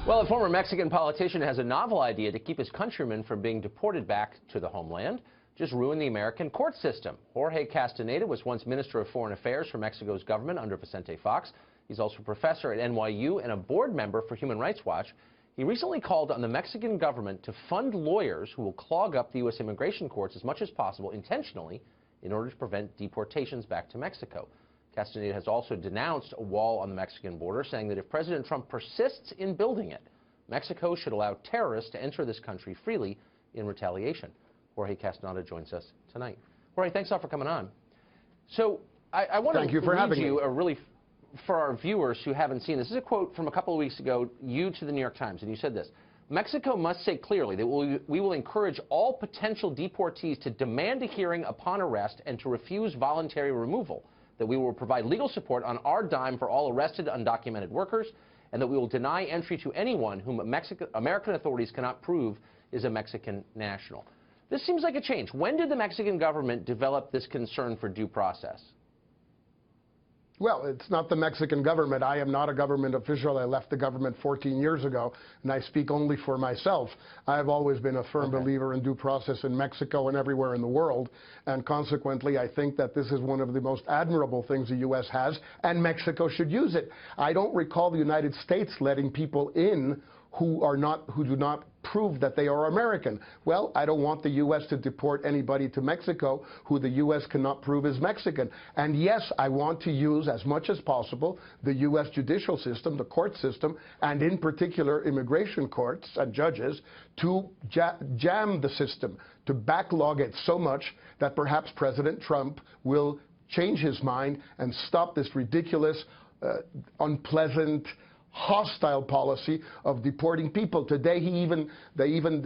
Well, a former Mexican politician has a novel idea to keep his countrymen from being deported back to the homeland. Just ruin the American court system. Jorge Castaneda was once Minister of Foreign Affairs for Mexico's government under Vicente Fox. He's also a professor at NYU and a board member for Human Rights Watch. He recently called on the Mexican government to fund lawyers who will clog up the U.S. immigration courts as much as possible intentionally in order to prevent deportations back to Mexico. Castaneda has also denounced a wall on the Mexican border, saying that if President Trump persists in building it, Mexico should allow terrorists to enter this country freely in retaliation. Jorge Castaneda joins us tonight. Jorge, thanks a lot for coming on. So I want to read you a really, for our viewers who haven't seen this is a quote from a couple of weeks ago, you to the New York Times, and you said this: Mexico must say clearly that we will encourage all potential deportees to demand a hearing upon arrest and to refuse voluntary removal, that we will provide legal support on our dime for all arrested undocumented workers, and that we will deny entry to anyone whom American authorities cannot prove is a Mexican national. This seems like a change. When did the Mexican government develop this concern for due process? Well, it's not the Mexican government. I am not a government official. I left the government 14 years ago, and I speak only for myself. I have always been a firm believer in due process in Mexico and everywhere in the world, and consequently, I think that this is one of the most admirable things the U.S. has, and Mexico should use it. I don't recall the United States letting people in who do not prove that they are American. Well, I don't want the U.S. to deport anybody to Mexico who the U.S. cannot prove is Mexican. And yes, I want to use as much as possible the U.S. judicial system, the court system, and in particular immigration courts and judges to jam the system, to backlog it so much that perhaps President Trump will change his mind and stop this ridiculous, unpleasant, hostile policy of deporting people. Today, they even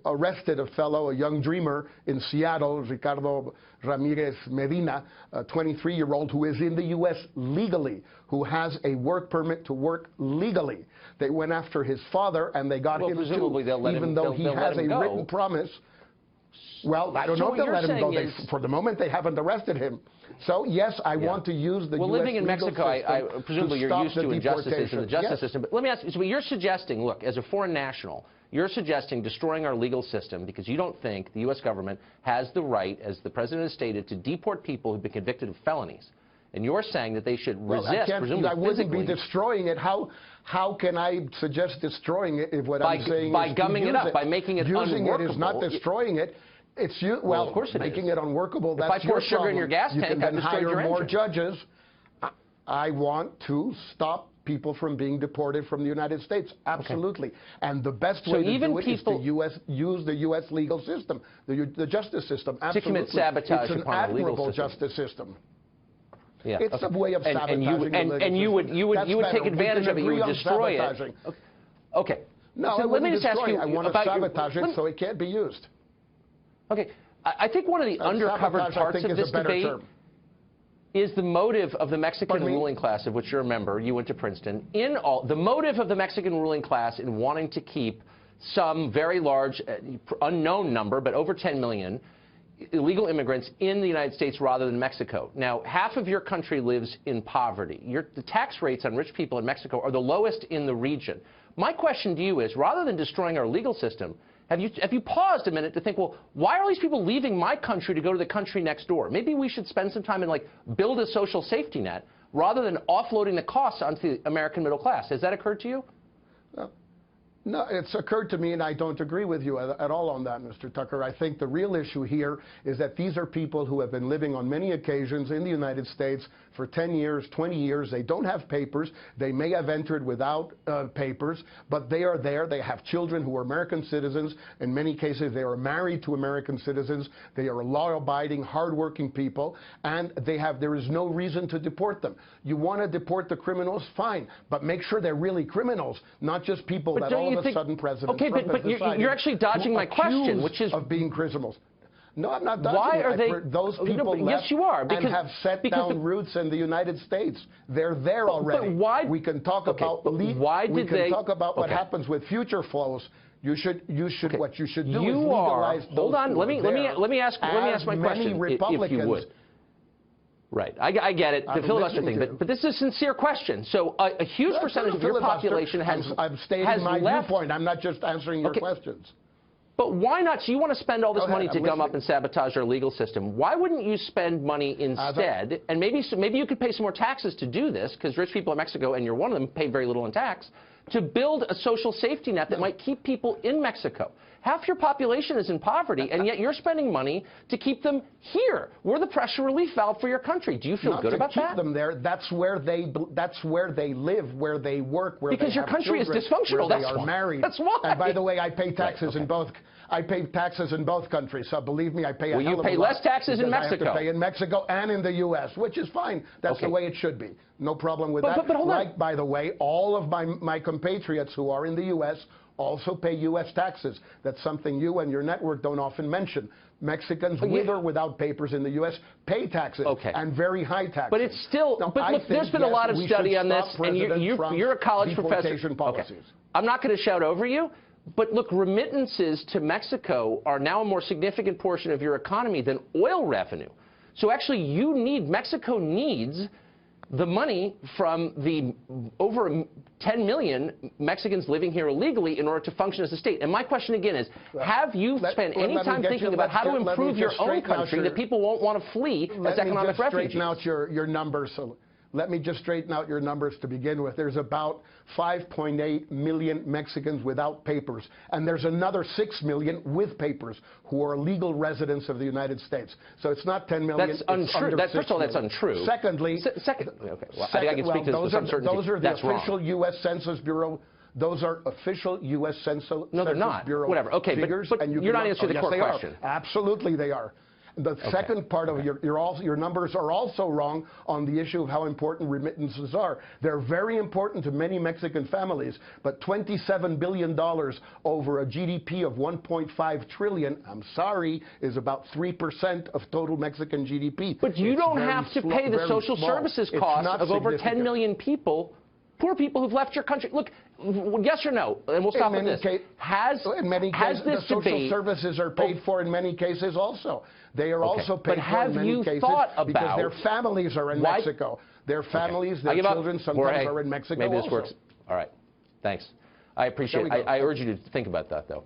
arrested a fellow, a young dreamer in Seattle, Ricardo Ramirez Medina, a 23-year-old who is in the U.S. legally, who has a work permit to work legally. They went after his father, and they got him too, even though he has a written promise. Well, I don't know if they'll let him go. For the moment, they haven't arrested him. So, yes, I want to use the U.S. living in Mexico, I presumably you're used to injustices in the justice system. But let me ask you, so you're suggesting, look, as a foreign national, you're suggesting destroying our legal system because you don't think the U.S. government has the right, as the President has stated, to deport people who've been convicted of felonies. And you're saying that they should resist, presumably I wouldn't be destroying it. How can I suggest destroying it if what I'm saying is by gumming it up, by making it unworkable? Using it is not destroying it. Well, of course it making is. it unworkable, that's your problem. If I pour sugar in your gas tank, you can then hire more engine. judges. I want to stop people from being deported from the United States. Absolutely. Okay. And the best way to do it is to use the U.S. legal system, the justice system. Absolutely. To commit sabotage it's an upon the legal admirable system. justice system. Yeah, it's a way of sabotaging the legal system. You would take advantage of it. You would destroy it. Okay. No, so let me just ask you I want to sabotage it so it can't be used. Okay, I think one of the undercovered parts of this debate is the motive of the Mexican ruling class, of which you're a member. You went to Princeton. The motive of the Mexican ruling class in wanting to keep some very large, unknown number, but over 10 million illegal immigrants in the United States rather than Mexico. Now, half of your country lives in poverty. The tax rates on rich people in Mexico are the lowest in the region. My question to you is, rather than destroying our legal system, have you paused a minute to think, well, why are all these people leaving my country to go to the country next door? Maybe we should spend some time and build a social safety net rather than offloading the costs onto the American middle class. Has that occurred to you? No, it's occurred to me, and I don't agree with you at all on that, Mr. Tucker. I think the real issue here is that these are people who have been living on many occasions in the United States for 10 years, 20 years. They don't have papers. They may have entered without papers, but they are there. They have children who are American citizens. In many cases, they are married to American citizens. They are law-abiding, hardworking people, and there is no reason to deport them. You want to deport the criminals? Fine, but make sure they're really criminals, not just people that all of a sudden President Trump has decided you're actually dodging my question, which is of being criminals. No, I'm not dodging why are they those people left yes, you are, because, and have set down roots in the United States. They're there already. But why? We can talk about what happens with future flows. What you should do is legalize those. Hold on. Let me ask my question, if you would. Right. I get it, the filibuster thing, but this is a sincere question. So a huge percentage of your population has I'm stating my viewpoint. I'm not just answering your questions. But why not? So you want to spend all this money to gum up and sabotage our legal system. Why wouldn't you spend money instead? And maybe you could pay some more taxes to do this, because rich people in Mexico, and you're one of them, pay very little in tax, to build a social safety net that might keep people in Mexico. Half your population is in poverty, and yet you're spending money to keep them here. We're the pressure relief valve for your country. Do you feel good about that? Not to keep them there. That's where they live, where they work, where because they your have country children, is dysfunctional. where they are married. That's why. And by the way, I pay taxes in both. I pay taxes in both countries. So believe me, I pay a hell of a lot. Well, you pay less taxes in Mexico. I have to pay in Mexico and in the U.S., which is fine. That's the way it should be. No problem with that. But hold on. By the way, all of my compatriots who are in the U.S. also pay U.S. taxes. That's something you and your network don't often mention. Mexicans, with or without papers in the U.S., pay taxes, and very high taxes. But it's still, but look, there's been a lot of study on this, and you're a college professor. I'm not going to shout over you, but look, remittances to Mexico are now a more significant portion of your economy than oil revenue. So actually, Mexico needs the money from the over 10 million Mexicans living here illegally in order to function as a state. And my question again is, have you spent any time thinking about how to improve your own country that people won't want to flee as economic refugees? Let me just straighten out your numbers. So let me just straighten out your numbers to begin with. There's about 5.8 million Mexicans without papers, and there's another 6 million with papers who are legal residents of the United States. So it's not 10 million. That's untrue. First of all, that's untrue. Secondly, I can speak to this with some certainty. Those are the official U.S. Census Bureau. Those are official U.S. Census Bureau. No, they're not. Whatever. Okay, figures, but you're not answering the core question. Absolutely, they are. The second part of your numbers are also wrong on the issue of how important remittances are. They're very important to many Mexican families, but $27 billion over a GDP of $1.5 trillion, I'm sorry, is about 3% of total Mexican GDP. But you don't have to pay the social services cost of over 10 million people, poor people who've left your country. Look, yes or no, and we'll stop with this. In many cases, the social services are paid for in many cases also. They are also paid for in many cases because their families are in Mexico. Their families, their children sometimes are in Mexico Maybe this also. works. All right. Thanks. I appreciate it. I urge you to think about that, though.